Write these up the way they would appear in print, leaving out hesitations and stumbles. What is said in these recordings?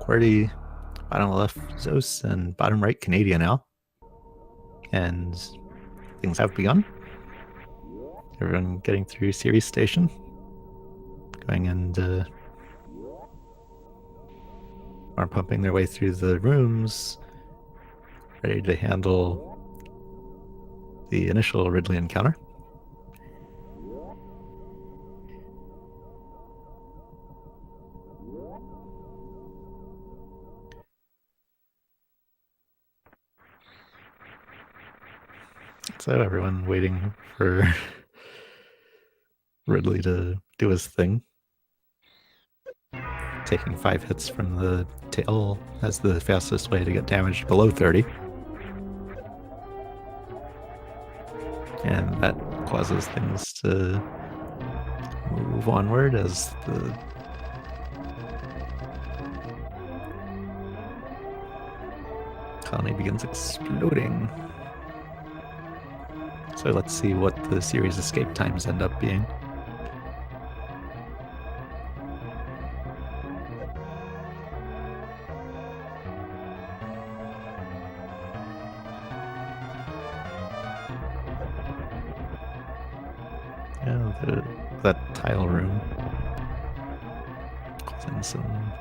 QWERTY, bottom left Zeus, and bottom right Canadian Al. And things have begun. Everyone getting through Series Station. Going and are pumping their way through the rooms, ready to handle the initial Ridley encounter. So everyone waiting for Ridley to do his thing. Taking 5 hits from the tail as the fastest way to get damaged below 30. And that causes things to move onward as the colony begins exploding. So let's see what the series escape times end up being. Yeah, that tile room causing some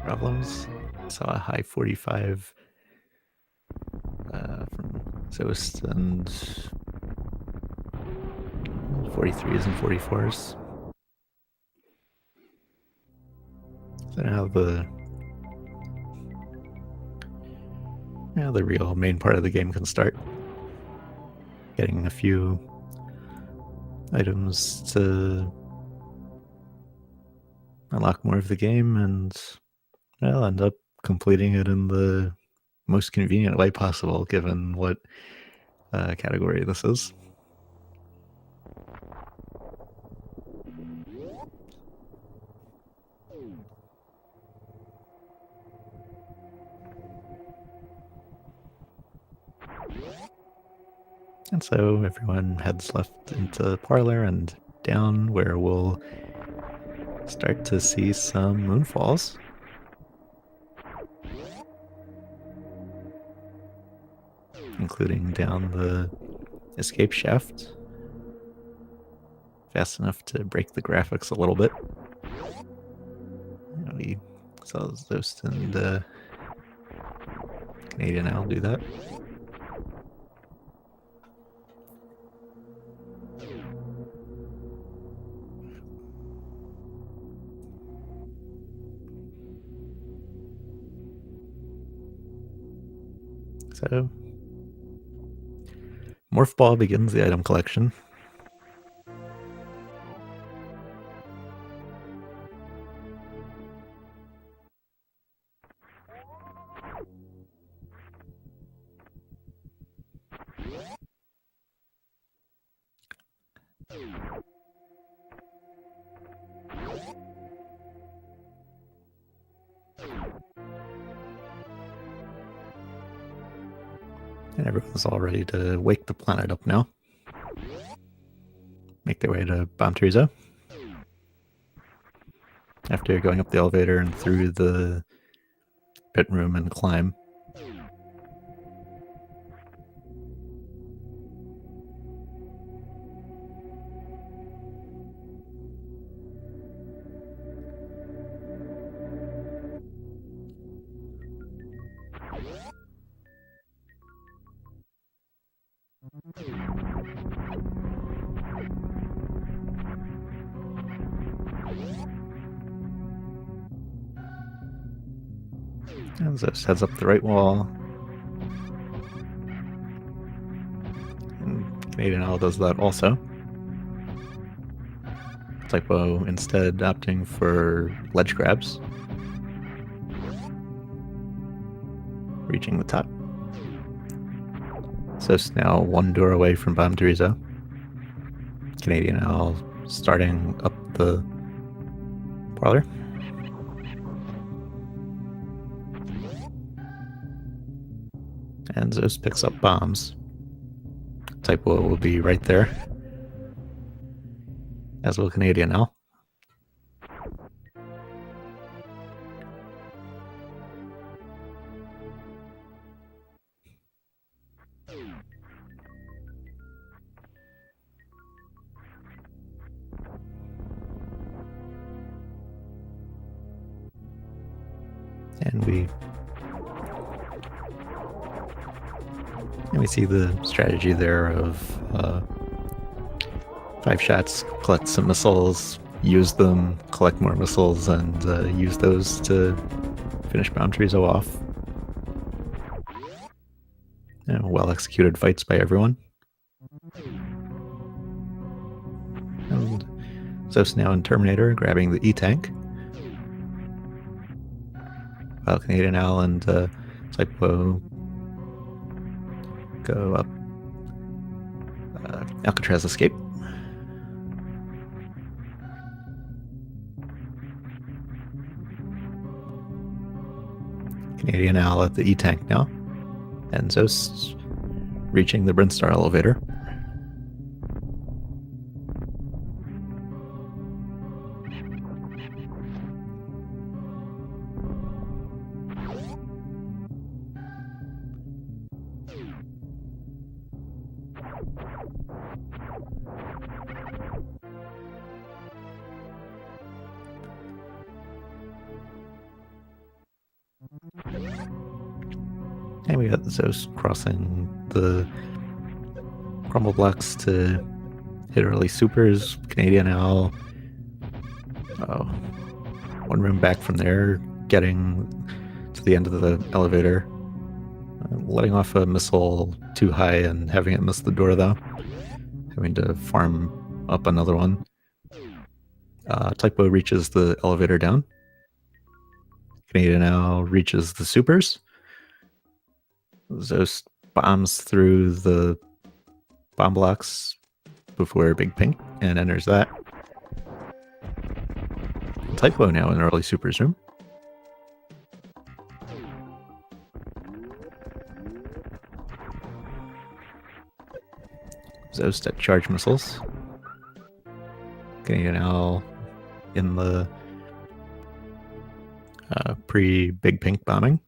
problems. Saw a high 45 from Zoast and 43s and 44s. So now the real main part of the game can start. Getting a few items to unlock more of the game, and I'll end up completing it in the most convenient way possible, given what category this is. And so everyone heads left into the parlor and down, where we'll start to see some moonfalls. Including down the escape shaft. Fast enough to break the graphics a little bit. We saw Zoast and Canadian Al do that. So, Morph Ball begins the item collection. And everyone's all ready to wake the planet up now. Make their way to Bomb Teresa. After going up the elevator and through the pit room and climb. And Zeus heads up the right wall. And Canadian Al does that also. Typo instead opting for ledge grabs. Reaching the top. Zeus now one door away from Bomb Teresa. Canadian Al starting up the parlor. And Zeus picks up bombs. Typo will be right there. As will Canadian Al. And we see the strategy there of 5 shots, collect some missiles, use them, collect more missiles, and use those to finish Bomb Treezo off. Well-executed fights by everyone. And Zeus now in Terminator, grabbing the E-Tank. While Canadian Al and Typo go up Alcatraz escape. Canadian Al at the E-Tank now. And Zeus reaching the Brinstar elevator. And we got Zeus crossing the crumble blocks to hit early supers. Canadian Al, one room back from there, getting to the end of the elevator, letting off a missile too high and having it miss the door, though. Having to farm up another one. Typo reaches the elevator down. Canadian Al reaches the supers. Zeus bombs through the bomb blocks before Big Pink and enters that. Typo now in early supers room. Zeus at charge missiles. Canadian Al in the pre-Big Pink bombing.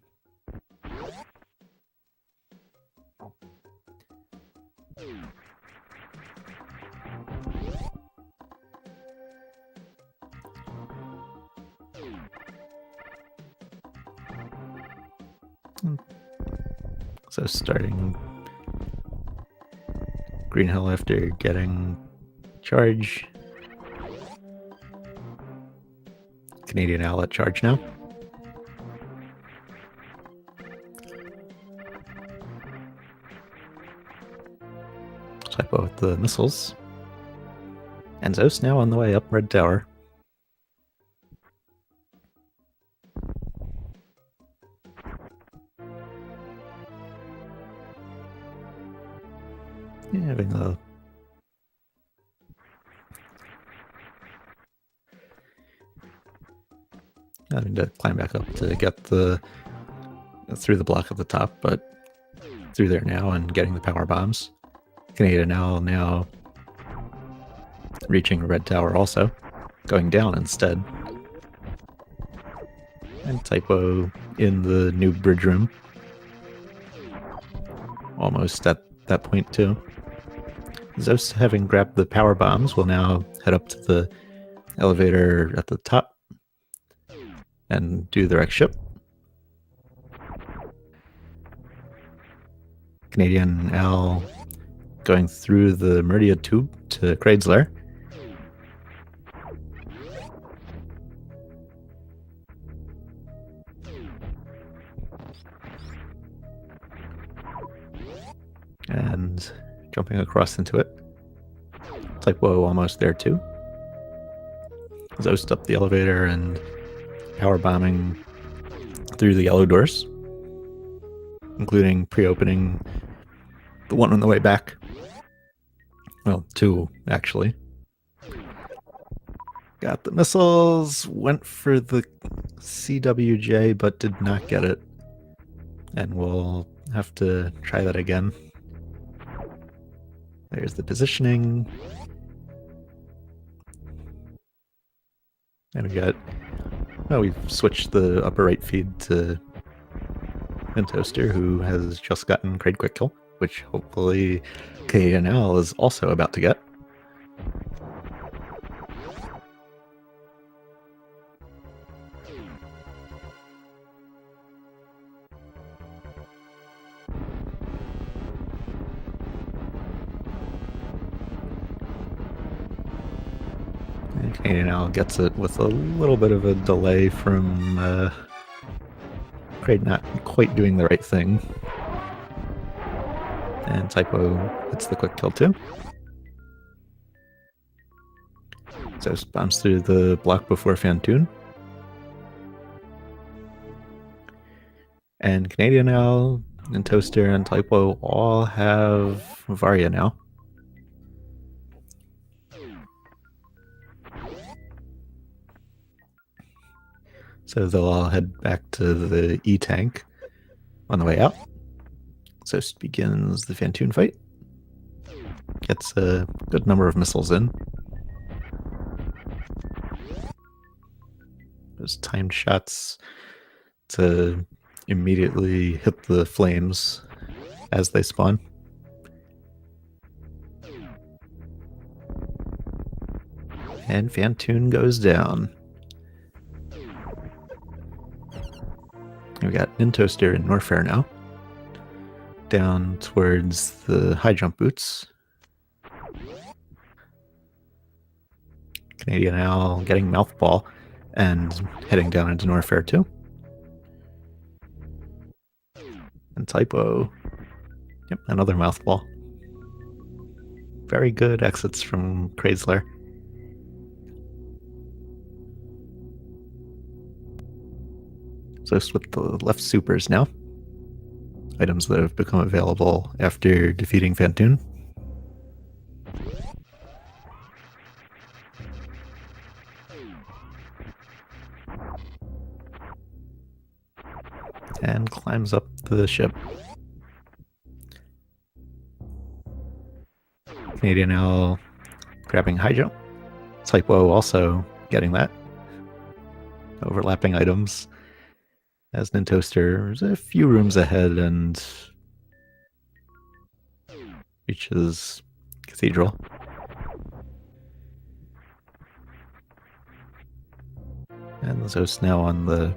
So starting Green Hill after getting charge. Canadian Al at charge now. Typo with the missiles. And Zeus now on the way up Red Tower. Yeah, having to climb back up to get through the block at the top, but through there now and getting the power bombs. Canadian Al now reaching Red Tower also, going down instead. And Typo in the new bridge room. Almost at that point too. Zeus, having grabbed the power bombs, will now head up to the elevator at the top and do the wreck ship. Canadian Al going through the Meridia tube to Kraid's lair. And jumping across into it. Typo almost there too. Zeus up the elevator and power bombing through the yellow doors, including pre-opening the one on the way back. Well, 2 actually. Got the missiles, went for the CWJ, but did not get it. And we'll have to try that again. There's the positioning. And we got, we've switched the upper right feed to Mintoaster, who has just gotten Kraid Quick Kill, which hopefully Canadian Al is also about to get. Canadian Owl gets it with a little bit of a delay from Kraid not quite doing the right thing. And Typo hits the quick kill too. So bounce through the block before Fantoon. And Canadian Owl and Toaster and Typo all have Varia now. So they'll all head back to the E-Tank on the way out. So begins the Fantoon fight. Gets a good number of missiles in. Those timed shots to immediately hit the flames as they spawn. And Fantoon goes down. We got Nintoaster and Norfair now. Down towards the high jump boots. Canadian Owl getting Mouthball and heading down into Norfair too. And Typo. Yep, another Mouthball. Very good exits from Chrysler. So with the left supers now. Items that have become available after defeating Fantoon. And climbs up the ship. Canadian Owl grabbing high jump. Typo also getting that. Overlapping items. As Nintoaster is a few rooms ahead and reaches Cathedral. And Zos now on the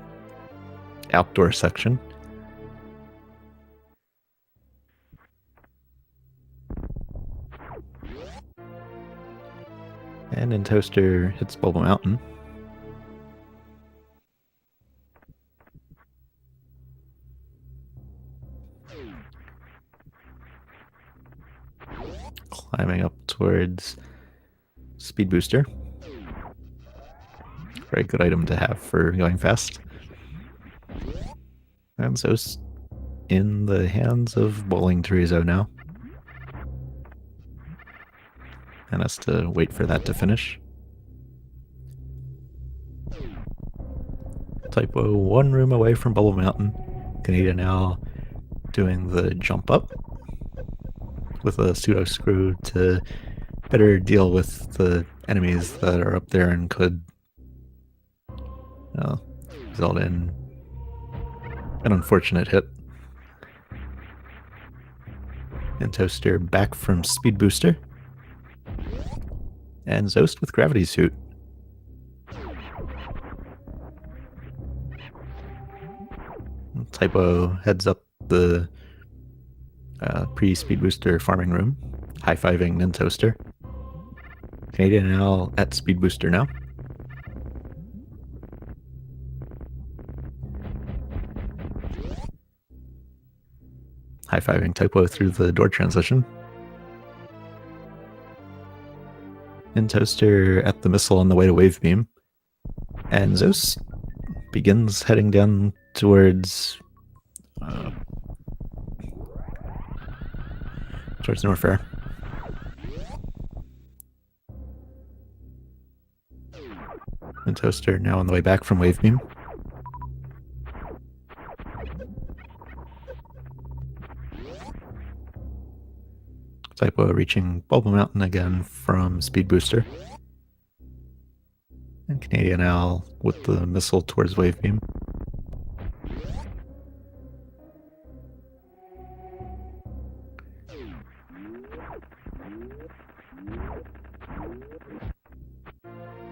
outdoor section. And Nintoaster hits Bubble Mountain. Climbing up towards Speed Booster. Very good item to have for going fast. And so in the hands of Bowling Chorizo now. And has to wait for that to finish. Typo one room away from Bubble Mountain. Canadian Owl doing the jump up with a pseudo screw to better deal with the enemies that are up there and could result in an unfortunate hit. And Toaster back from Speed Booster. And Zost with Gravity Suit. Typo heads up the pre-Speed Booster farming room, high-fiving Nintoaster. Canadian Owl at Speed Booster now. High-fiving Typo through the door transition. Nintoaster at the missile on the way to Wave Beam. And Zeus begins heading down towards Norfair. Nintoaster now on the way back from Wave Beam. Typo reaching Bubble Mountain again from Speed Booster. And Canadian Owl with the missile towards Wave Beam.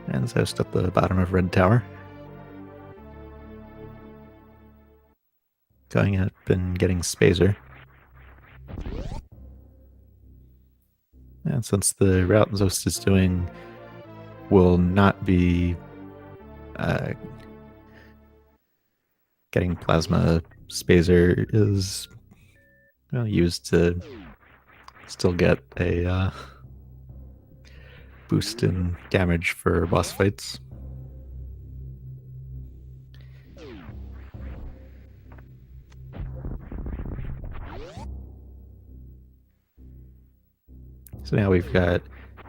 And Zost at the bottom of Red Tower. Going up and getting Spazer. And since the route Zost is doing will not be getting plasma spazer is used to still get a boost in damage for boss fights. So now we've got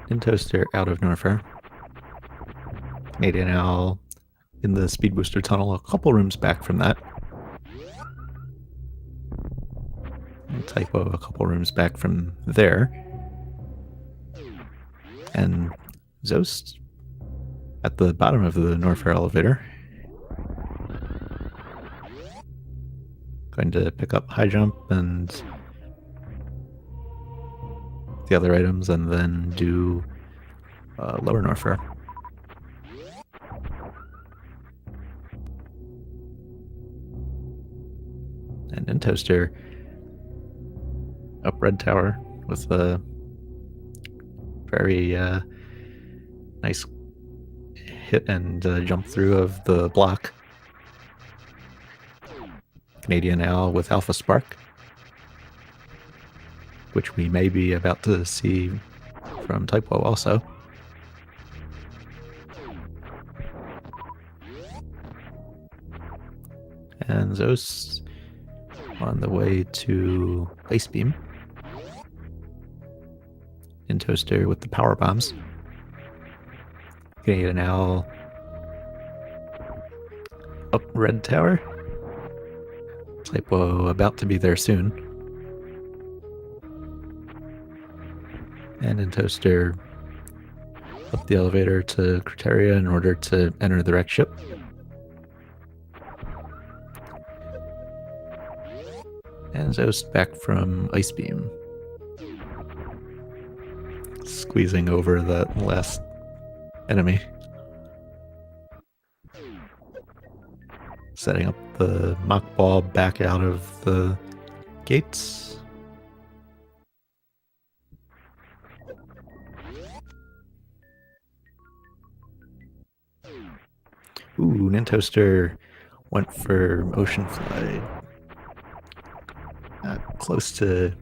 Intoaster out of Norfair, Canadian Owl in the Speed Booster Tunnel, a couple rooms back from that. And Typo a couple rooms back from there. And Zost at the bottom of the Norfair elevator. Going to pick up high jump and the other items and then do lower Norfair. And in Toaster up Red Tower with a very nice hit and jump through of the block. Canadian Owl with Alpha Spark, which we may be about to see from Typo also. And Zos on the way to Ice Beam. In Toaster with the power bombs. Canadian Owl up Red Tower. Typo about to be there soon. And in Toaster up the elevator to Criteria in order to enter the wreck ship. And Zost back from Ice Beam. Squeezing over that last enemy. Setting up the mock ball back out of the gates. Ooh, Nintoaster went for Ocean Fly. Close to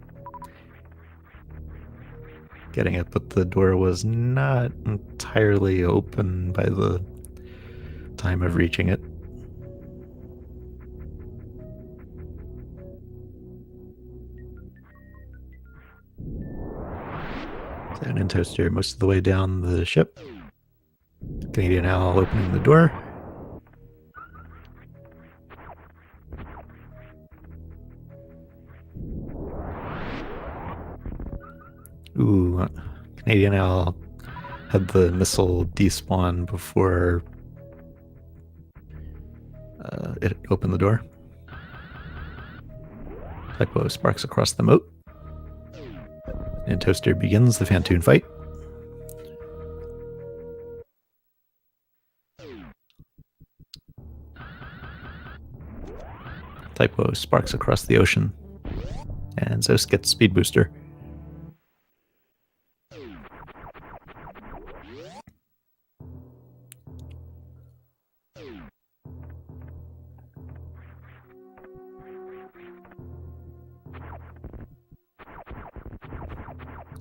getting it, but the door was not entirely open by the time of reaching it. So Nintoaster most of the way down the ship. Canadian Owl opening the door. Ooh, Canadian Owl had the missile despawn before it opened the door. Typo sparks across the moat. And Toaster begins the Phantoon fight. Typo sparks across the ocean. And Zeus gets Speed Booster.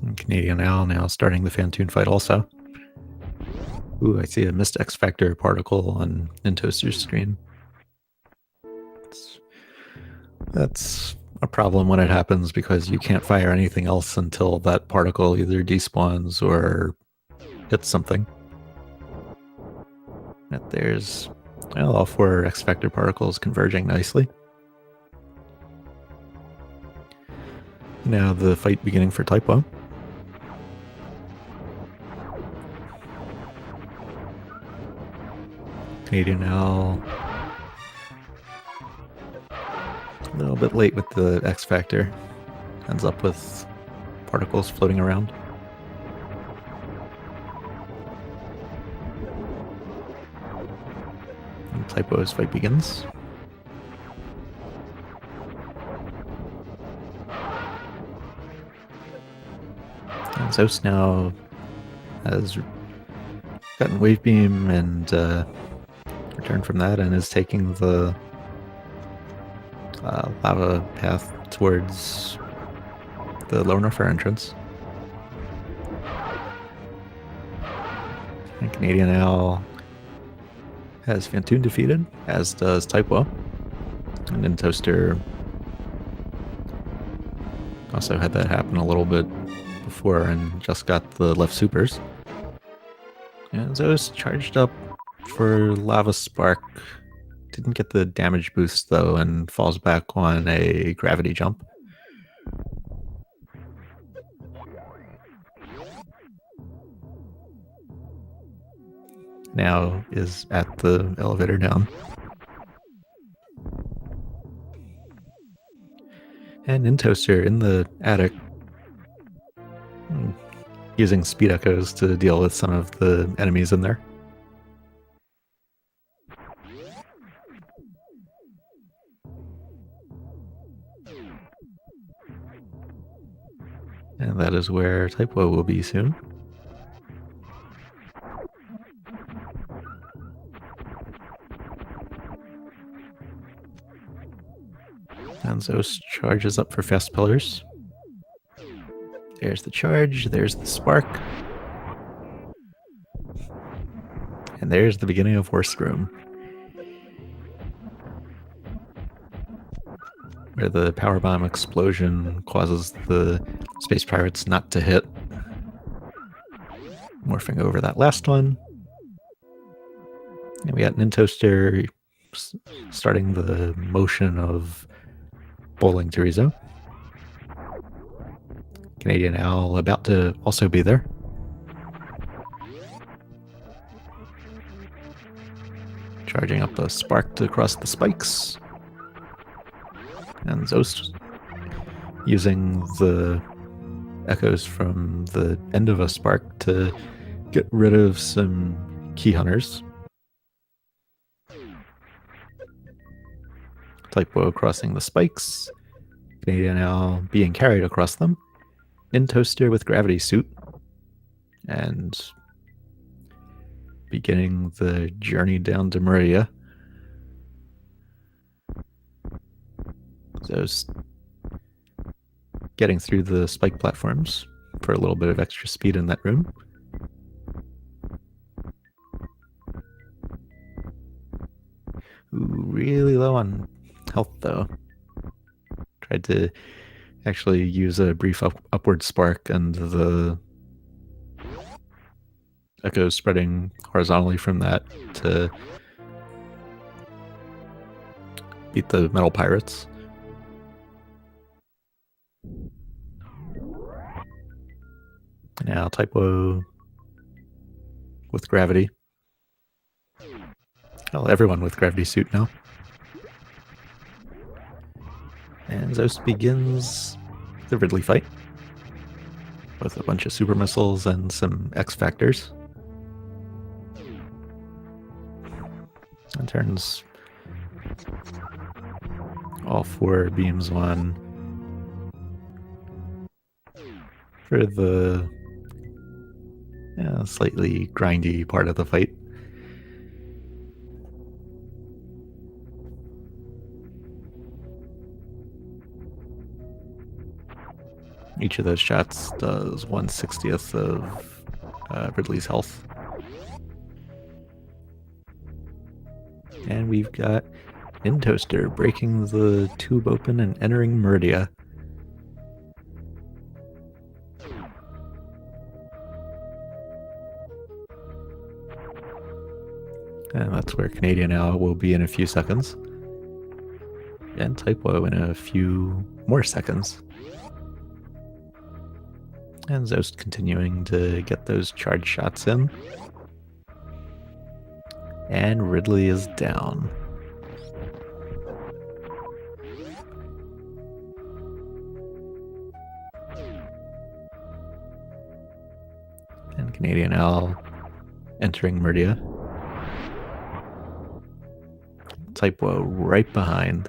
And Canadian Owl now starting the Phantoon fight also. Ooh, I see a missed X Factor particle on Nintoaster's screen. That's a problem when it happens because you can't fire anything else until that particle either despawns or hits something. And there's all 4 X Factor particles converging nicely. Now the fight beginning for Typo. Canadian Owl a little bit late with the X Factor. Ends up with particles floating around. And Typo's fight begins. And Zeus now has gotten Wave Beam and returned from that and is taking the lava path towards the Lone Warfare entrance. And Canadian Owl has Fantoon defeated, as does Typo. And then Toaster also had that happen a little bit before and just got the left supers. And Zeus charged up for Lava Spark. Didn't get the damage boost though and falls back on a gravity jump. Now is at the elevator down. And in Toaster in the attic, using speed echoes to deal with some of the enemies in there. And that is where Typo will be soon. And Zeus charges up for Fast Pillars. There's the charge, there's the spark. And there's the beginning of Horse Room, where the power bomb explosion causes the space pirates not to hit. Morphing over that last one. And we got Nintoaster starting the motion of bowling Chorizo. Canadian Owl about to also be there. Charging up a spark to cross the spikes. And Zost using the echoes from the end of a spark to get rid of some key hunters. Typo crossing the spikes. Canadian Owl being carried across them. Nintoaster with gravity suit. And beginning the journey down to Maria. So getting through the spike platforms for a little bit of extra speed in that room. Ooh, really low on health though. Tried to actually use a brief upward spark and the echoes spreading horizontally from that to beat the metal pirates. Now Typo with gravity. Well, everyone with gravity suit now. And Zeus begins the Ridley fight with a bunch of super missiles and some X Factors. And turns all 4 beams on for the slightly grindy part of the fight. Each of those shots does 1/60th of Ridley's health. And we've got Nintoaster breaking the tube open and entering Meridia. And that's where Canadian Owl will be in a few seconds. And Typo in a few more seconds. And Zost continuing to get those charge shots in. And Ridley is down. And Canadian Owl entering Meridia. Typo right behind.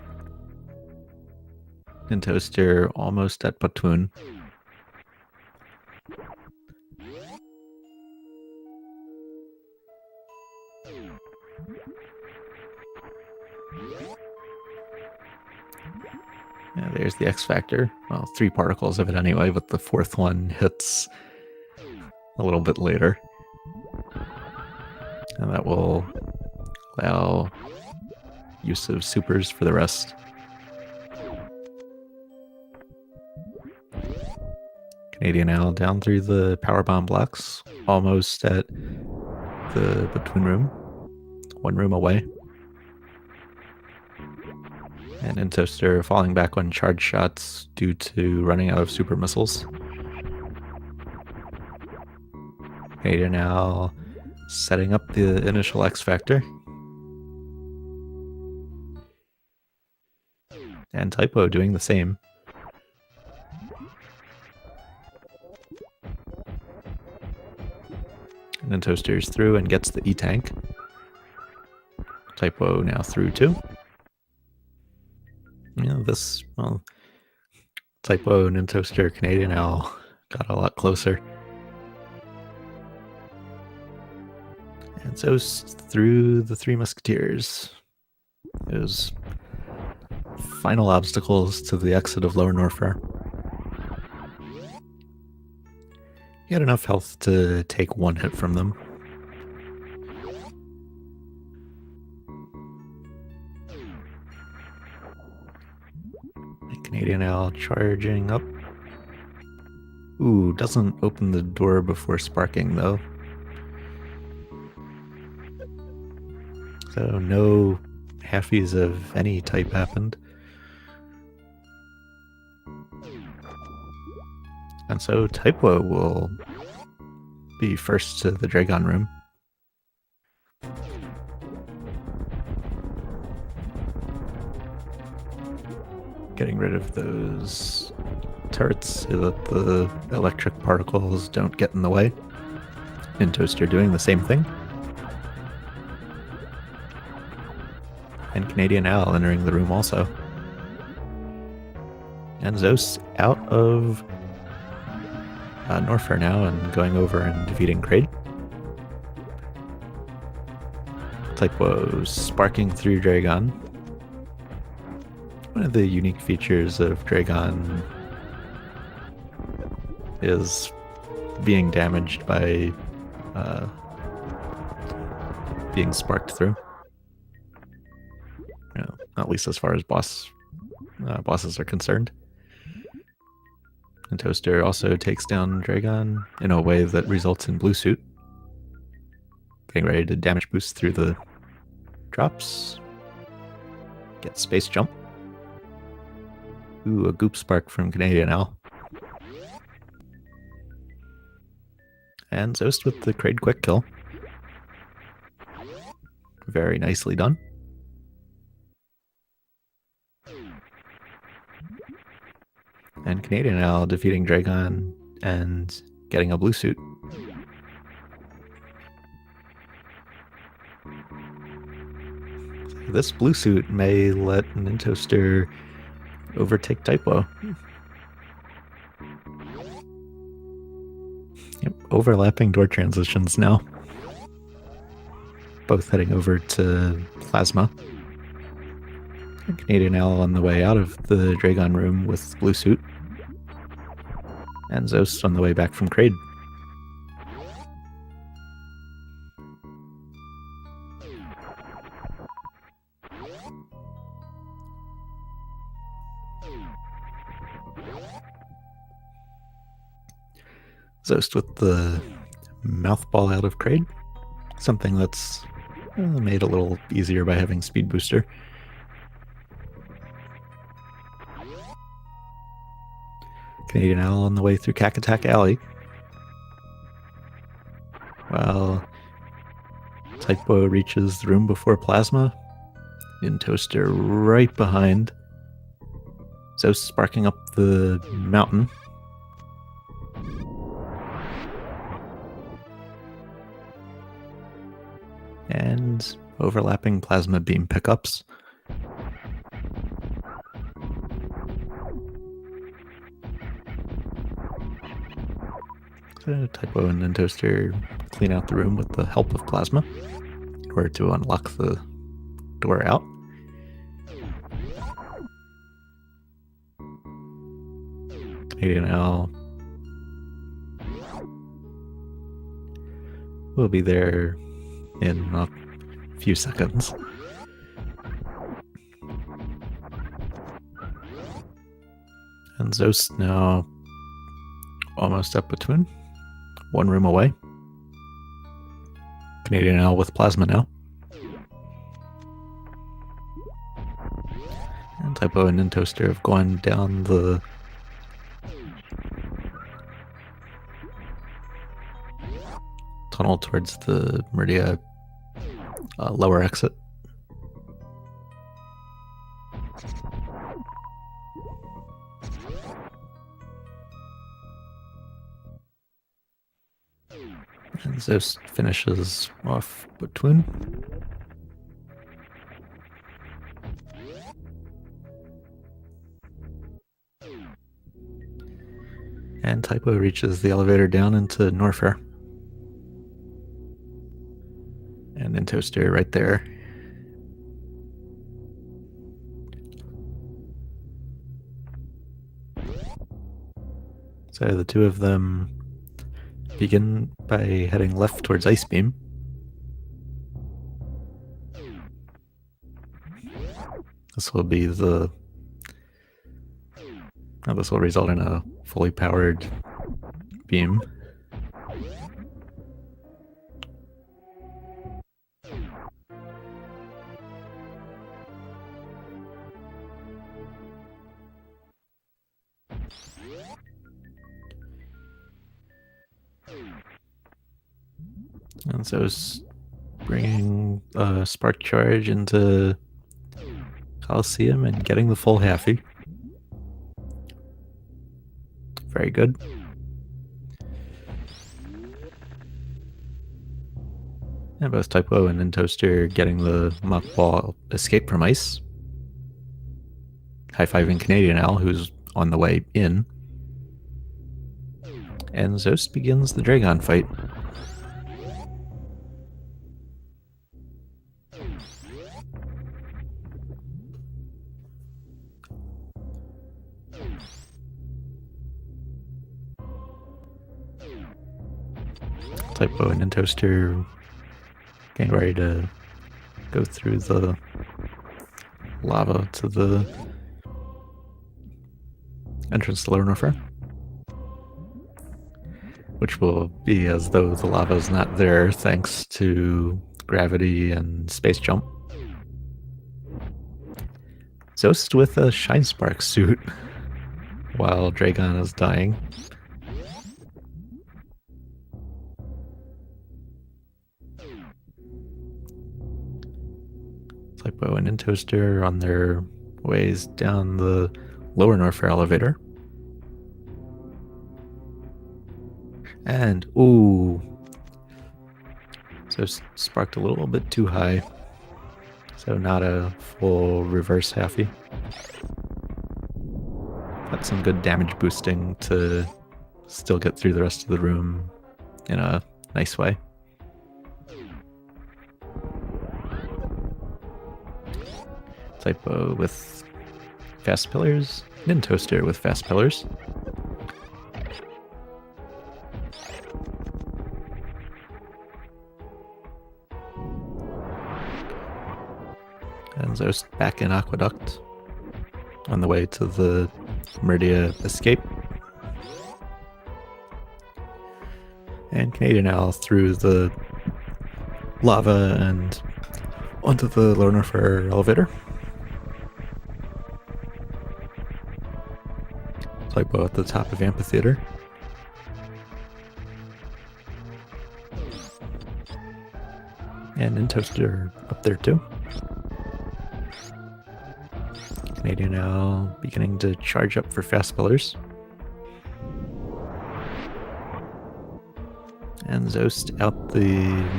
Nintoaster almost at Platoon. Yeah, there's the X Factor. Well, 3 particles of it anyway, but the 4th one hits a little bit later. And that will allow use of supers for the rest. Canadian Owl down through the power bomb blocks, almost at the twin room, 1 room away. And Intoaster falling back on charge shots due to running out of super missiles. Canadian Owl setting up the initial X Factor. And Typo doing the same. And then Toaster's through and gets the E-Tank. Typo now through too. Well, Typo and Toaster Canadian Owl got a lot closer. And so through the 3 Musketeers. Those final obstacles to the exit of Lower Norfair. He had enough health to take 1 hit from them. And Canadian Owl charging up. Ooh, doesn't open the door before sparking though. So no halfies of any type happened. And so Typo will be first to the Dragon room. Getting rid of those turrets so that the electric particles don't get in the way. And Toaster doing the same thing. And Canadian Owl entering the room also. And Zeus out of Norfair now and going over and defeating Kraid. Typo sparking through Dragon. One of the unique features of Dragon is being damaged by being sparked through. At least as far as bosses are concerned. And Toaster also takes down Dragon in a way that results in blue suit. Getting ready to damage boost through the drops. Get space jump. Ooh, a goop spark from Canadian Owl. And Zost with the Kraid quick kill. Very nicely done. And Canadian Owl defeating Dragon and getting a blue suit. This blue suit may let Nintoaster overtake Typo. Yep, overlapping door transitions now. Both heading over to Plasma. Canadian Owl on the way out of the Dragon room with blue suit. And Zost on the way back from Kraid. Zost with the mouth ball out of Kraid. Something that's made a little easier by having speed booster. Canadian Owl on the way through Kakatak Alley. While Typo reaches the room before Plasma. Nintoaster right behind. Zost sparking up the mountain. And overlapping plasma beam pickups. So Typo and Nintoaster clean out the room with the help of plasma in order to unlock the door out. Canadian Al will be there in a few seconds. And Zeus now almost up between. One room away. Canadian Al with plasma now. And Typo and Nintoaster have gone down the tunnel towards the Meridia lower exit. And Zeus finishes off between. And Typo reaches the elevator down into Norfair. And Nintoaster right there. So the two of them begin by heading left towards Ice Beam. This will be the... this will result in a fully powered beam. And so it's bringing a spark charge into Coliseum and getting the full halfie. Very good. And both Typo and Nintoaster getting the mock ball escape from ice. High-fiving Canadian Al, who's on the way in. And Zeus begins the Dragon fight. Typo and Nintoaster getting ready to go through the lava to the entrance to Lower Norfair, which will be as though the lava is not there thanks to gravity and space jump. Zeus with a Shine Spark suit while Dragon is dying. Typo and Nintoaster on their ways down the Lower Norfair elevator. And, ooh. So sparked a little bit too high. So not a full reverse halfie. Got some good damage boosting to still get through the rest of the room in a nice way. Typo with fast pillars, Nintoaster with fast pillars. And Zeus back in Aqueduct on the way to the Meridia escape. And Canadian Al through the lava and onto the Lower Norfair elevator. Typo at the top of Amphitheater. And Nintoaster up there too. Canadian Al beginning to charge up for fast pillars. And Zeus out the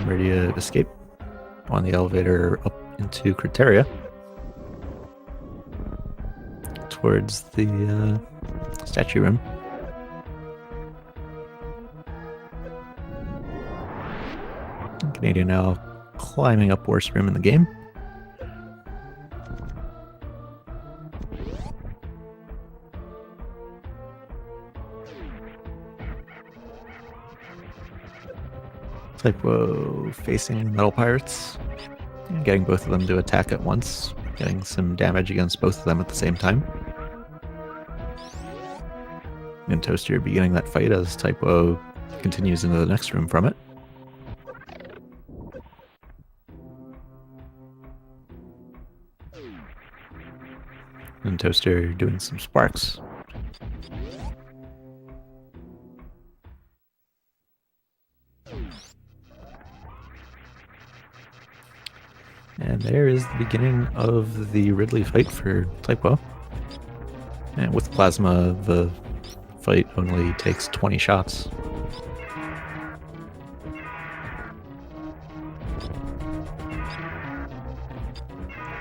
Meridia escape on the elevator up into Criteria towards the statue room. Canadian now climbing up worst room in the game. Typo facing the Metal Pirates, and getting both of them to attack at once, getting some damage against both of them at the same time. And Toaster beginning that fight as Typo continues into the next room from it. And Toaster doing some sparks. And there is the beginning of the Ridley fight for Typo. And with Plasma, the fight only takes 20 shots.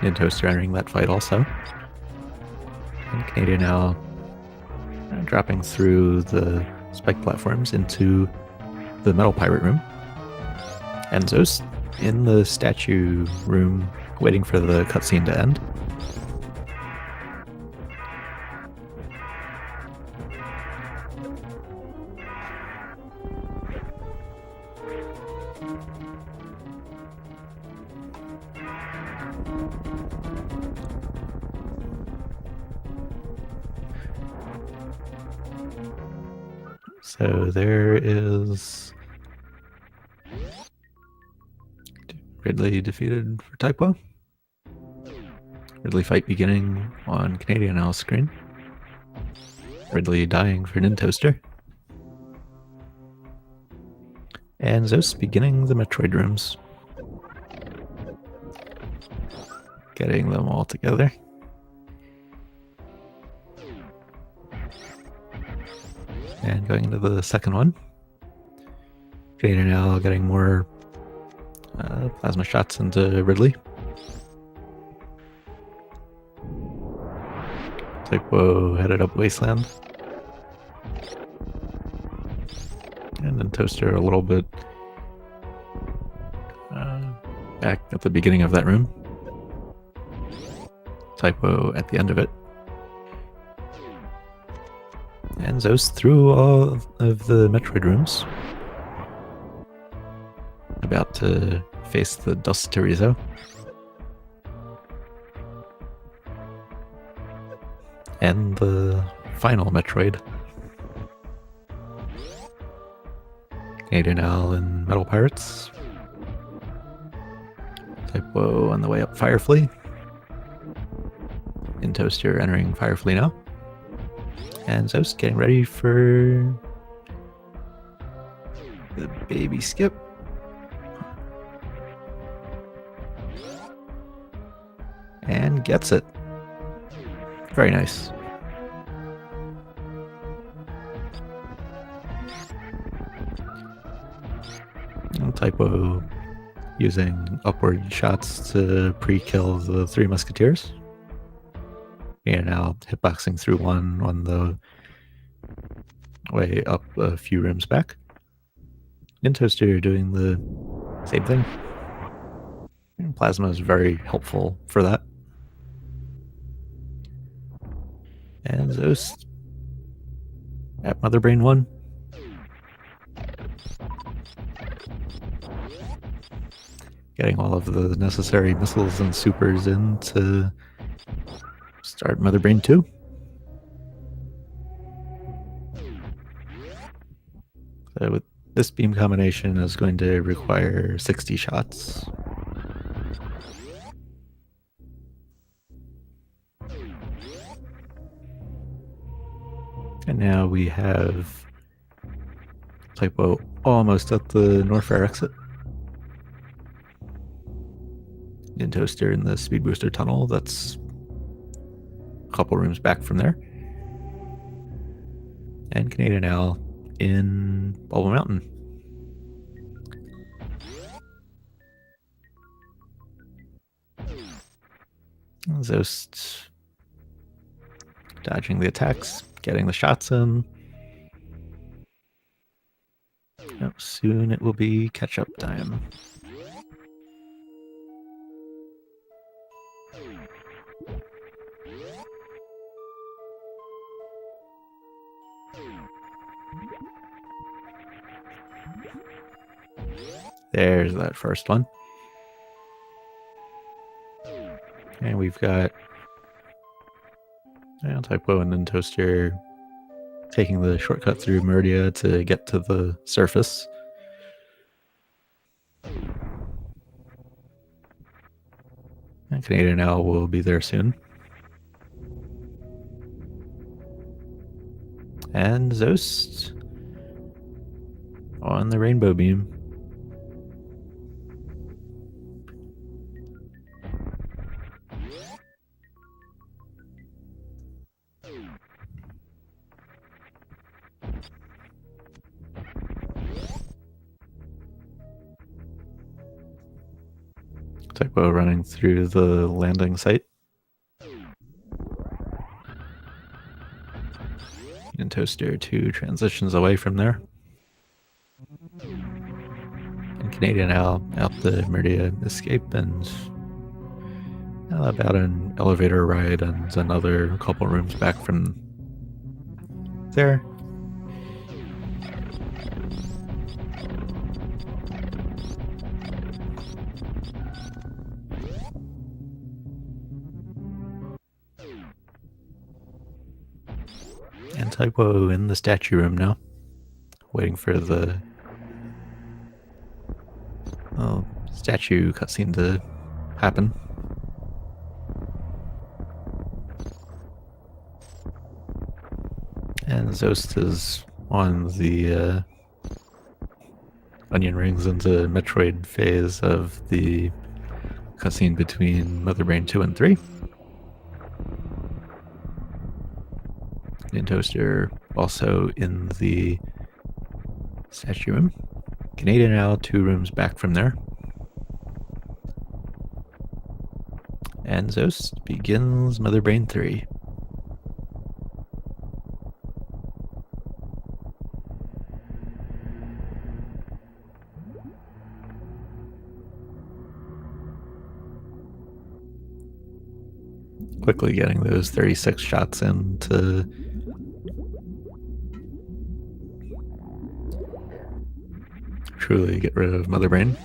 And Toaster entering that fight also. And Canadian now dropping through the spike platforms into the Metal Pirate room. And Zeus in the statue room waiting for the cutscene to end. So there is Ridley defeated for Typo. Ridley fight beginning on Canadian Owl's screen. Ridley dying for Nintoaster. And Zeus beginning the Metroid rooms. Getting them all together. And going into the second one. Canadian Owl getting more plasma shots into Ridley. Typo headed up Wasteland. And then Toaster a little bit back at the beginning of that room. Typo at the end of it. And Zeus through all of the Metroid rooms. About to face the Dust Terizo. And the final Metroid. Canadian Owl and Metal Pirates. Typo on the way up Firefly. Nintoaster entering Firefly now. And Zeus getting ready for the baby skip. And gets it. Very nice. And Typo using upward shots to pre-kill the three musketeers. And now hitboxing through one on the way up a few rooms back. Nintoaster doing the same thing. And Plasma is very helpful for that. And Zeus at Mother Brain 1. Getting all of the necessary missiles and supers in to start Mother Brain 2. So with this beam combination is going to require 60 shots. And now we have Typo almost at the Norfair exit. Nintoaster in the Speed Booster tunnel that's a couple rooms back from there. And Canadian Owl in Bubble Mountain. Zeus dodging the attacks, getting the shots in. Yep, soon it will be catch-up time. There's that first one. And we've got Typo and then Toaster taking the shortcut through Meridia to get to the surface. And Canadian Owl will be there soon. And Zost on the rainbow beam. Typo running through the landing site. And Toaster 2 transitions away from there. And Canadian Owl out the Meridia escape and about an elevator ride and another couple rooms back from there. And Typo in the statue room now, waiting for the statue cutscene to happen. And Zost is on the onion rings into Metroid phase of the cutscene between Mother Brain 2 and 3. And Toaster also in the statue room. Canadian Owl 2 rooms back from there. And Zost begins Mother Brain 3. Quickly getting those 36 shots in to truly get rid of Mother Brain.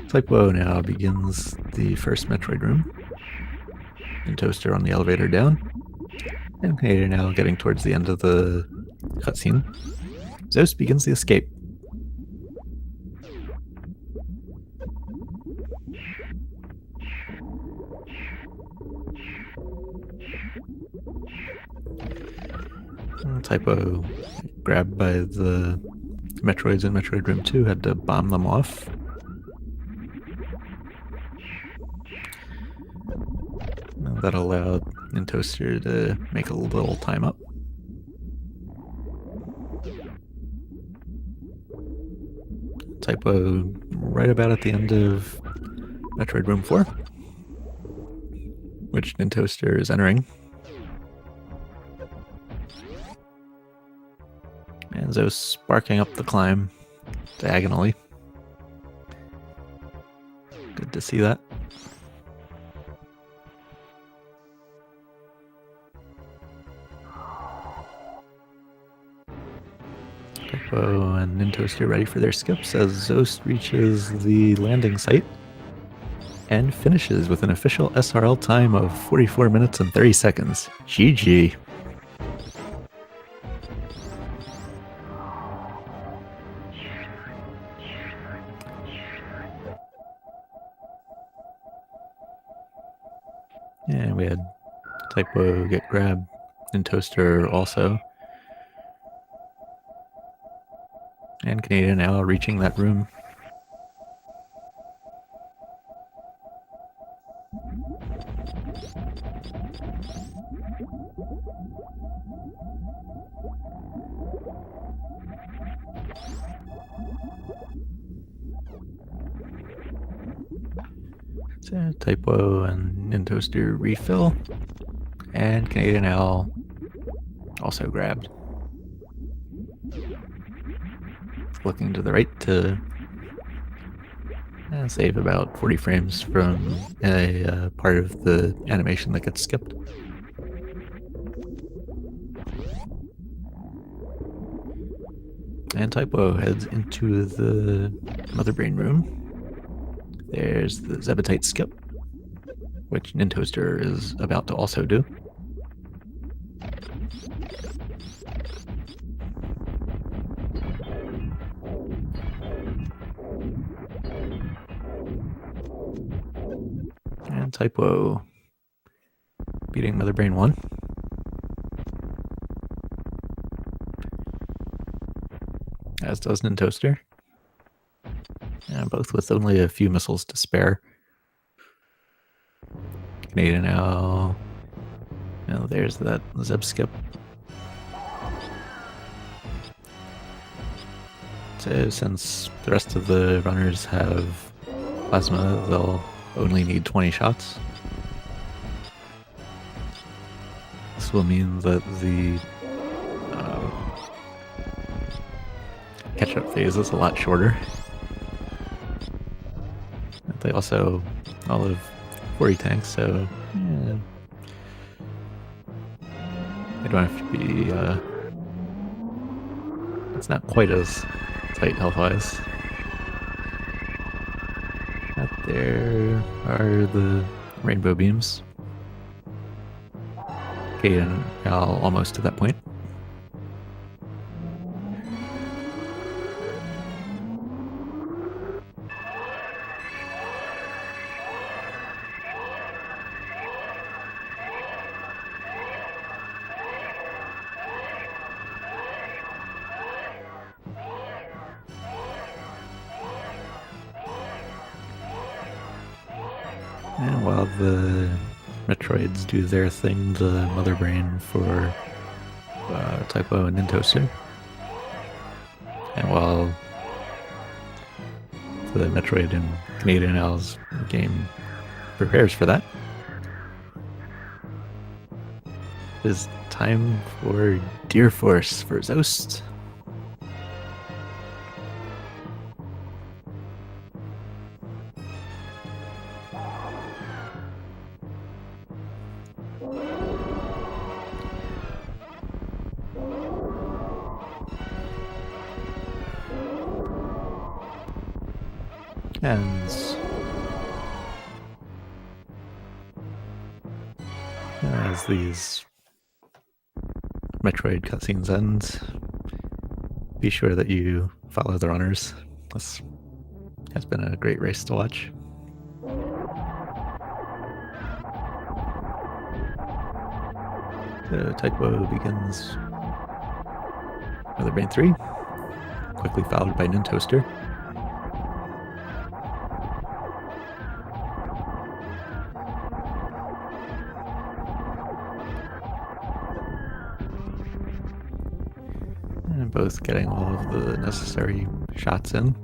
Typo now begins the first Metroid room. And Toaster on the elevator down. And Canadian now getting towards the end of the cutscene. Zost begins the escape. Typo grabbed by the Metroids in Metroid Room 2, had to bomb them off. That allowed Toaster to make a little time up. Typo right about at the end of Metroid Room 4, which Toaster is entering. And Zost sparking up the climb diagonally. Good to see that. Typo and Toaster ready for their skips as Zost reaches the landing site and finishes with an official SRL time of 44 minutes and 30 seconds. GG. And we had Typo get grabbed and Toaster also. And Canadian now reaching that room. So Typo and Toaster refill. And Canadian Owl also grabbed. Looking to the right to save about 40 frames from a part of the animation that gets skipped. And Typo heads into the Mother Brain room. There's the Zebetite skip, which Nintoaster is about to also do. And Typo beating Mother Brain 1. As does Nintoaster. And both with only a few missiles to spare. Canadian now. Now there's that Zeb skip. So since the rest of the runners have plasma, they'll only need 20 shots. This will mean that the catch-up phase is a lot shorter. They also all have 40 tanks, so yeah, they don't have to be. It's not quite as tight health-wise. Out there are the rainbow beams. Kate and Al almost to that point. And while the Metroids do their thing, the Mother Brain for Typo and Nintoaster. And while the Metroid and Canadian Al's game prepares for that, it is time for Deer Force for Zost. And as these Metroid cutscenes end, be sure that you follow the runners. This has been a great race to watch. So Typo begins Mother Brain 3, quickly followed by Nintoaster. And both getting all of the necessary shots in.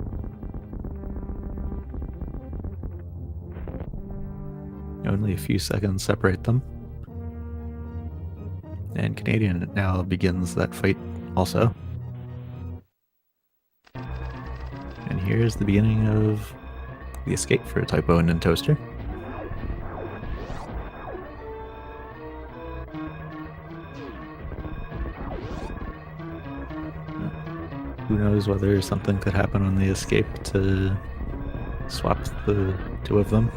Only a few seconds separate them. And Canadian now begins that fight also. And here's the beginning of the escape for Typo and Nintoaster. Who knows whether something could happen on the escape to swap the two of them.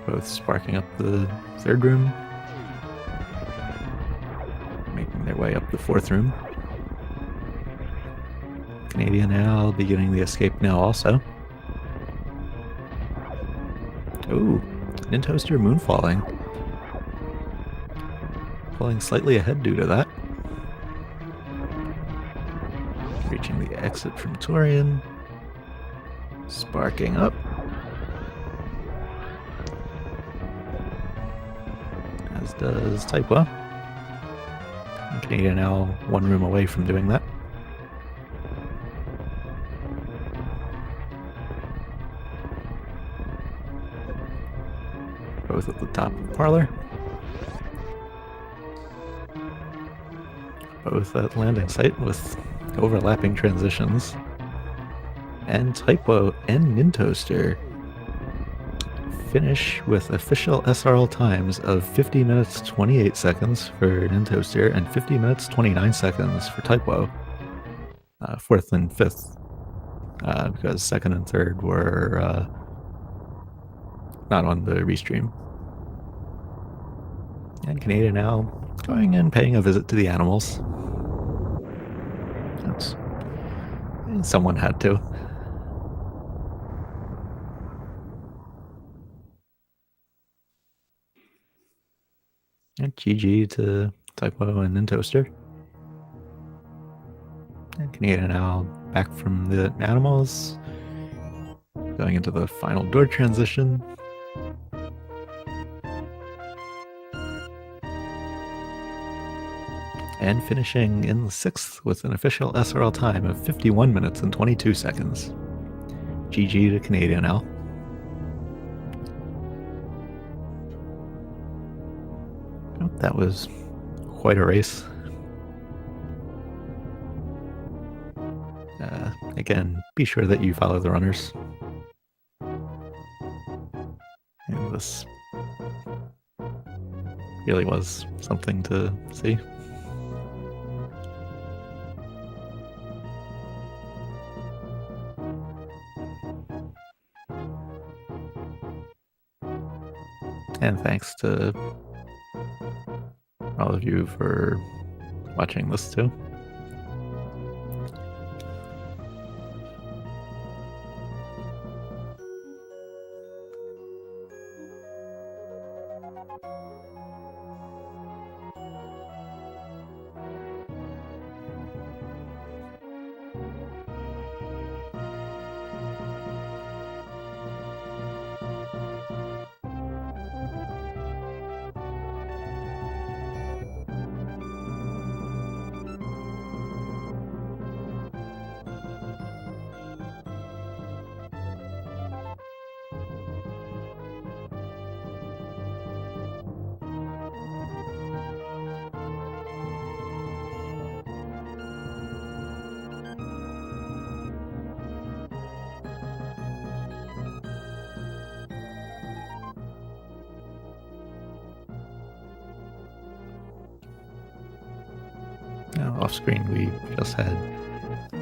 Both sparking up the third room, making their way up the fourth room. Canadian Al beginning the escape now also. Ooh, Nintoaster moonfalling. Pulling slightly ahead due to that. Reaching the exit from Torian. Sparking up. As does Typo. And Canadian now one room away from doing that. Both at the top of the parlor. Both at landing site with overlapping transitions. And Typo and Nintoaster finish with official SRL times of 50 minutes 28 seconds for Nintoaster and 50 minutes 29 seconds for Typo. Fourth and fifth, because second and third were not on the restream. And Canadian now going and paying a visit to the animals. Someone had to. And GG to Typo and Nintoaster. And Canadian now back from the animals, going into the final door transition. And finishing in the sixth with an official SRL time of 51 minutes and 22 seconds. GG to Canadian now. Oh, that was quite a race. Again, be sure that you follow the runners. And this really was something to see. And thanks to all of you for watching this too. Now, off screen, we just had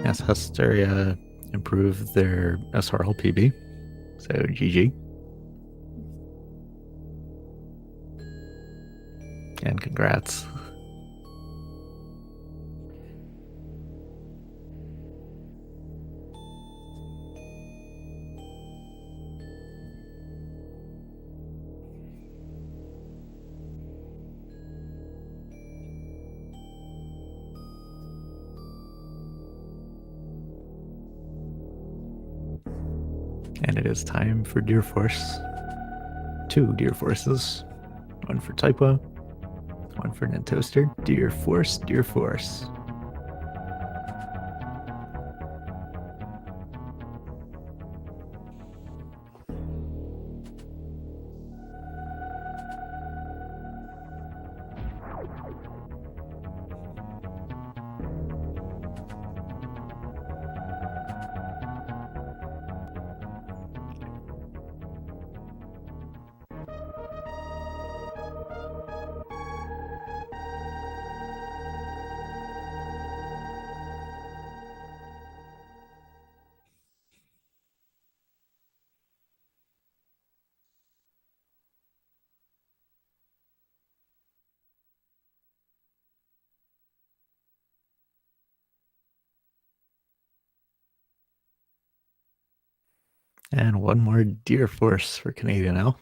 Hysteria improve their SRL PB. So GG. And congrats. And it is time for Deer Force. 2 Deer Forces. One for Typo, one for Nintoaster. Deer Force, Deer Force. And one more Deer Force for Canadian now.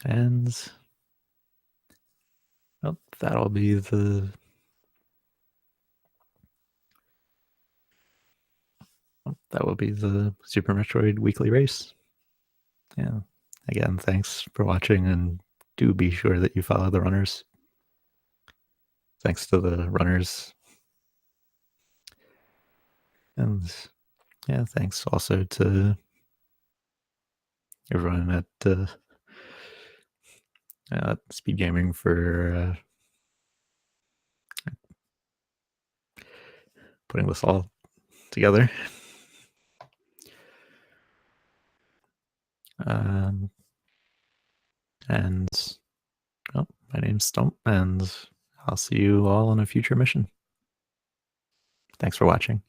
And well, that'll be the that will be the Super Metroid weekly race. Yeah. Again, thanks for watching, and do be sure that you follow the runners. Thanks to the runners. And yeah, thanks also to everyone at Speed gaming for putting this all together. And oh, my name's Stump, and I'll see you all on a future mission. Thanks for watching.